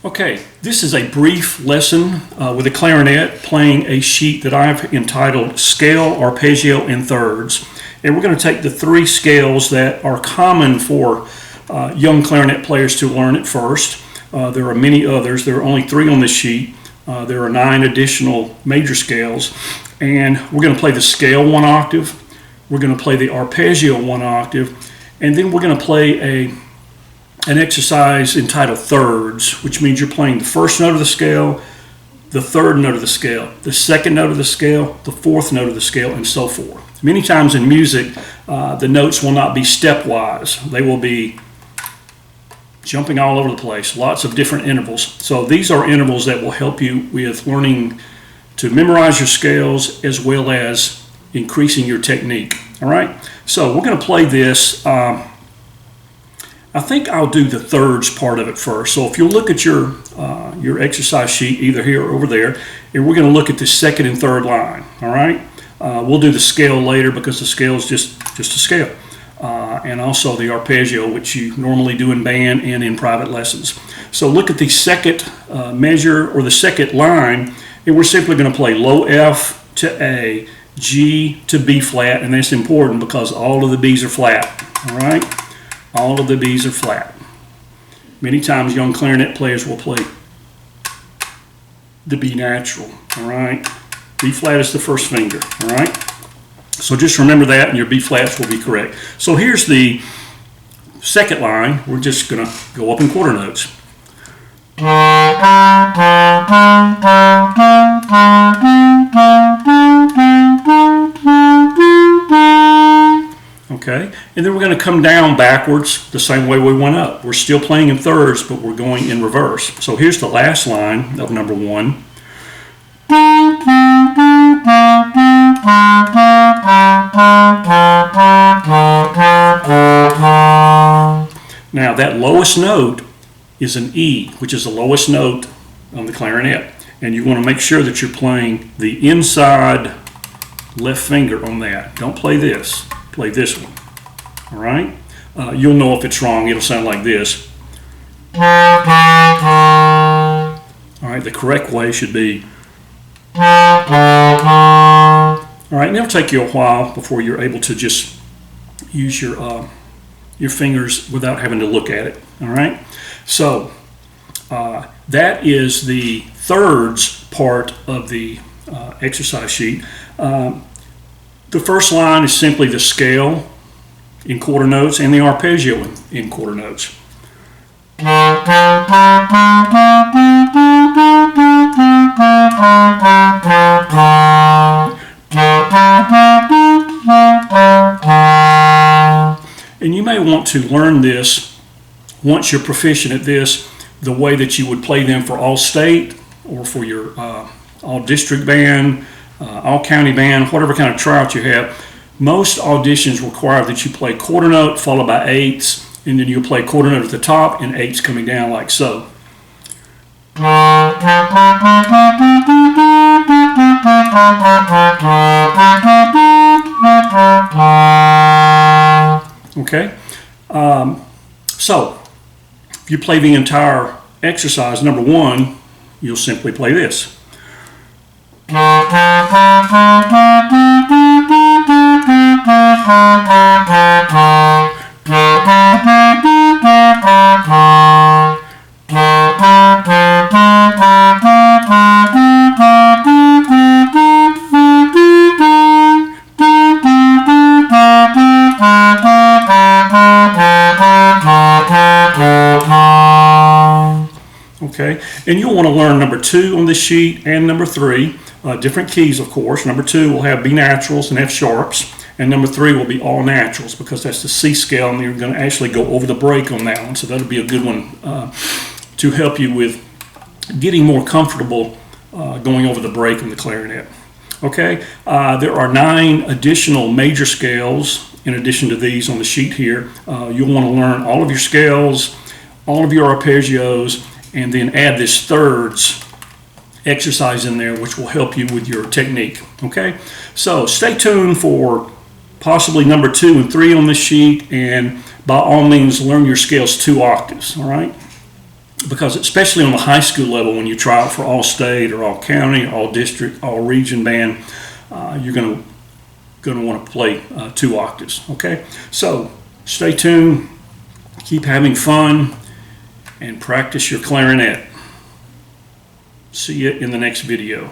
Okay, this is a brief lesson with a clarinet playing a sheet that I've entitled Scale, Arpeggio, and Thirds. And we're going to take the three scales that are common for young clarinet players to learn at first. There are many others. There are only three on this sheet. There are 9 additional major scales. And we're going to play the scale 1 octave. We're going to play the arpeggio 1 octave. And then we're going to play an exercise entitled thirds, which means you're playing the first note of the scale, the third note of the scale, the second note of the scale, the fourth note of the scale, and so forth. Many times in music, the notes will not be stepwise. They will be jumping all over the place, lots of different intervals. So these are intervals that will help you with learning to memorize your scales as well as increasing your technique. All right, so we're going to play this. I think I'll do the thirds part of it first. So if you look at your exercise sheet, either here or over there, and we're going to look at the second and third line. All right, we'll do the scale later because the scale is just a scale, and also the arpeggio, which you normally do in band and in private lessons. So look at the second measure or the second line, and we're simply going to play low F to A, G to B flat, and that's important because all of the B's are flat. All right. All of the B's are flat. Many times young clarinet players will play the B natural, all right? B flat is the first finger, all right? So just remember that and your B flats will be correct. So here's the second line. We're just gonna go up in quarter notes. Okay, and then we're going to come down backwards the same way we went up. We're still playing in thirds, but we're going in reverse. So here's the last line of number 1. Now that lowest note is an E, which is the lowest note on the clarinet. And you want to make sure that you're playing the inside left finger on that. Don't play this. Play this one. All right? You'll know if it's wrong. It'll sound like this. All right, the correct way should be. All right, and it'll take you a while before you're able to just use your fingers without having to look at it. All right? So that is the thirds part of the exercise sheet. The first line is simply the scale in quarter notes and the arpeggio in quarter notes. And you may want to learn this once you're proficient at this, the way that you would play them for all state or for your all district band, all county band, whatever kind of tryout you have. Most auditions require that you play quarter note followed by eighths, and then you'll play quarter note at the top and eighths coming down like so. Okay, so if you play the entire exercise, number 1, you'll simply play this. Okay, and you'll want to learn number 2 on this sheet and number 3, different keys, of course. Number 2 will have B naturals and F sharps, and number 3 will be all naturals because that's the C scale, and you're going to actually go over the break on that one. So that'll be a good one to help you with getting more comfortable going over the break on the clarinet. Okay, there are 9 additional major scales in addition to these on the sheet here. You'll want to learn all of your scales, all of your arpeggios, and then add this thirds exercise in there, which will help you with your technique. Okay, so stay tuned for possibly number 2 and 3 on this sheet, and by all means learn your scales 2 octaves. All right. because especially on the high school level, when you try out for all state or all county, all district, all region band, you're going to want to play 2 octaves. Okay, so stay tuned, keep having fun, and practice your clarinet. See you in the next video.